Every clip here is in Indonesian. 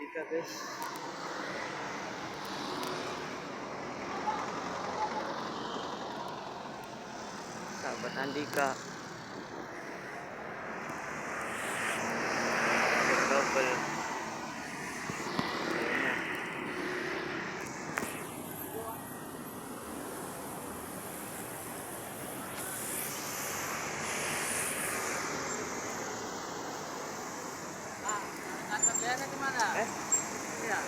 Andika guys. Sahabat Andika. Double. Kantor Jana di mana? Iya.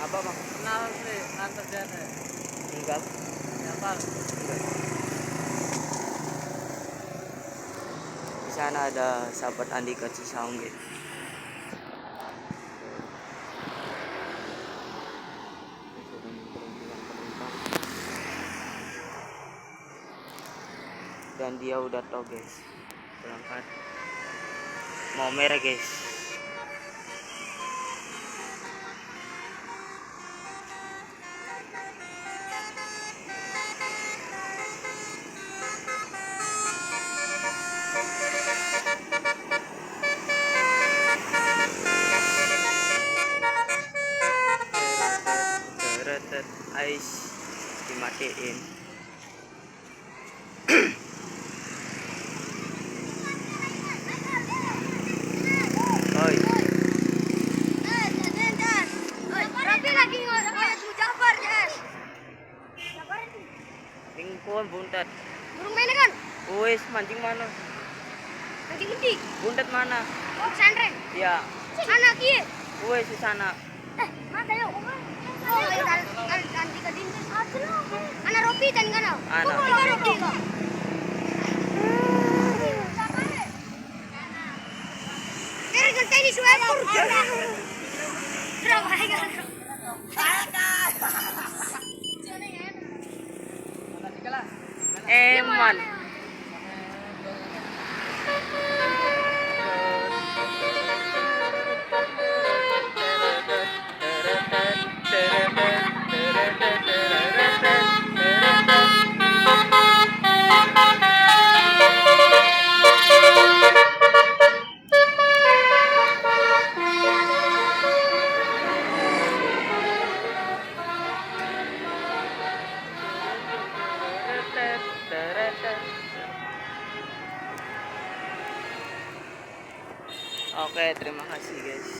Apa bang? Kenal sih kantor Jana. Enggak. Siapa? Di sana ada sahabat Andika Cisaung guys. Dan dia udah tahu guys, berangkat mau merah guys. Teretet ais dimatiin. Oi. Tapi lagi ngeliat Jafar, Jas. Tingkuan buntat. Burung mana kan? Wes mancing mana? Mancing gede. Buntat mana? Oh, pesantren. Ya. Sana kieu. Wes di sana. Mata yuk. Oh, ganti ke dinding. Ana Ropi dan kana. Ana. Ropi kok. Kira ganti di suepur. Berapa ya? Eman. Oke, terima kasih guys.